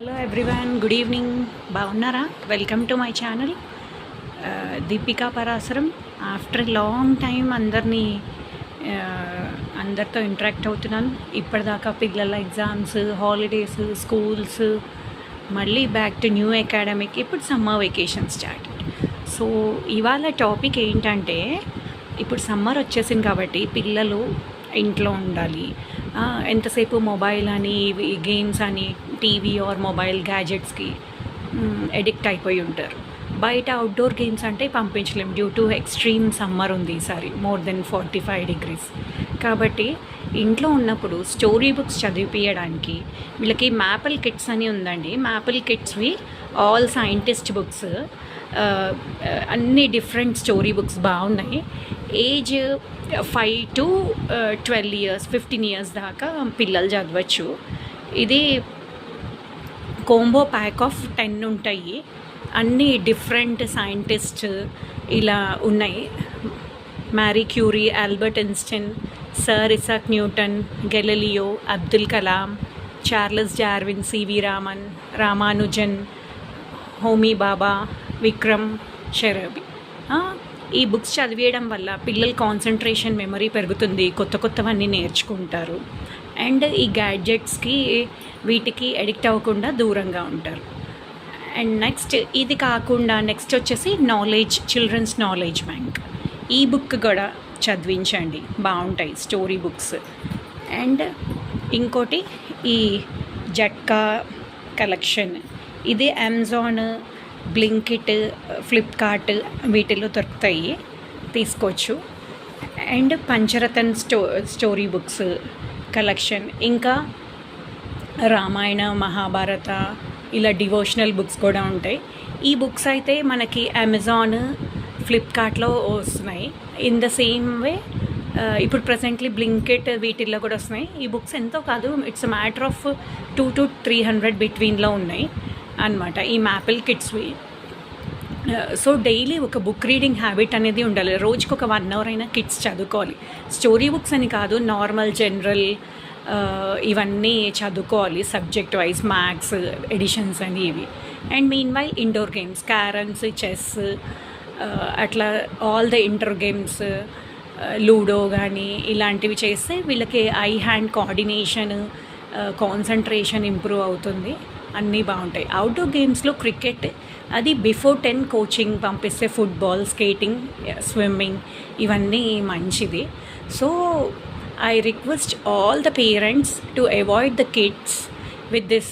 Hello everyone, good evening. బాగున్నారా? Welcome to my channel Deepika Parasaram. After long time అందరితో interact అవుతున్నాను. ఇప్పటిదాకా పిల్లల ఎగ్జామ్స్, హాలిడేస్, స్కూల్స్, మళ్ళీ బ్యాక్ టు న్యూ అకాడమిక్. ఇప్పుడు సమ్మర్ వెకేషన్ స్టార్ట్. సో ఇవాళ టాపిక్ ఏంటంటే, ఇప్పుడు సమ్మర్ వచ్చేసింది కాబట్టి పిల్లలు ఇంట్లో ఉండాలి. ఎంతసేపు మొబైల్ అని, గేమ్స్ అని, టీవీ ఆర్ మొబైల్ గ్యాజెట్స్కి ఎడిక్ట్ అయిపోయి ఉంటారు. బయట అవుట్డోర్ గేమ్స్ అంటే పంపించలేం, డ్యూ టు ఎక్స్ట్రీమ్ సమ్మర్ ఉంది ఈసారి, మోర్ దెన్ 45 degrees. కాబట్టి ఇంట్లో ఉన్నప్పుడు స్టోరీ బుక్స్ చదివిపించడానికి వీళ్ళకి మ్యాపిల్ కిట్స్ అని ఉందండి. మ్యాపిల్ కిట్స్వి ఆల్ సైంటిస్ట్ బుక్స్, అన్ని డిఫరెంట్ స్టోరీ బుక్స్ బాగున్నాయి. ఏజ్ 5 to 12 years, 15 years దాకా పిల్లలు చదవచ్చు. ఇది కోంబో ప్యాక్ ఆఫ్ 10 ఉంటాయి. అన్ని డిఫరెంట్ సైంటిస్ట్ ఇలా ఉన్నాయి. Marie Curie, Albert Einstein, sir Isaac Newton, Galileo, Abdul Kalam, Charles Darwin, CV Raman, Ramanujan, Homi Bhabha, Vikram Sarabhai. ఈ బుక్స్ చదివేయడం వల్ల పిల్లల కాన్సన్ట్రేషన్, మెమరీ పెరుగుతుంది, కొత్తవన్నీ నేర్చుకుంటారు. అండ్ ఈ గ్యాడ్జెట్స్కి వీటికి అడిక్ట్ అవ్వకుండా దూరంగా ఉంటారు. అండ్ ఇది కాకుండా నెక్స్ట్ వచ్చేసి నాలెడ్జ్, చిల్డ్రన్స్ నాలెడ్జ్ బ్యాంక్. ఈ బుక్ కూడా చదివించండి, బాగుంటాయి స్టోరీ బుక్స్. అండ్ ఇంకోటి ఈ జట్కా కలెక్షన్, ఇది అమెజాన్, బ్లింకిట్, ఫ్లిప్కార్ట్ వీటిలో దొరుకుతాయి, తీసుకోవచ్చు. అండ్ పంచరతన్ స్టోరీ బుక్స్ కలెక్షన్, ఇంకా రామాయణ, మహాభారత ఇలా డివోషనల్ బుక్స్ కూడా ఉంటాయి. ఈ బుక్స్ అయితే మనకి అమెజాన్, ఫ్లిప్కార్ట్లో వస్తున్నాయి. ఇన్ ద సేమ్ వే ఇప్పుడు ప్రజెంట్లీ బ్లింకిట్ వీటిల్లో కూడా వస్తున్నాయి. ఈ బుక్స్ ఎంతో కాదు, ఇట్స్ మ్యాటర్ ఆఫ్ 200 to 300 బిట్వీన్లో ఉన్నాయి అన్నమాట ఈ మ్యాపిల్ కిట్స్వి. సో డైలీ ఒక బుక్ రీడింగ్ హ్యాబిట్ అనేది ఉండాలి. రోజుకి ఒక 1 hour అయినా కిడ్స్ చదువుకోవాలి. స్టోరీ బుక్స్ అని కాదు, నార్మల్, జనరల్ ఇవన్నీ చదువుకోవాలి, సబ్జెక్ట్ వైజ్, మ్యాథ్స్ ఎడిషన్స్ అని ఇవి. And mean while indoor games, carroms, chess, అట్లా all the indoor games, ludo కానీ ఇలాంటివి చేస్తే వీళ్ళకి eye hand coordination, concentration improve అవుతుంది, అన్నీ బాగుంటాయి. అవుట్డోర్ గేమ్స్లో క్రికెట్, అది బిఫోర్ 10 కోచింగ్ పంపిస్తే, ఫుట్బాల్, స్కేటింగ్, స్విమ్మింగ్ ఇవన్నీ మంచిది. So I request all the parents to avoid the kids with this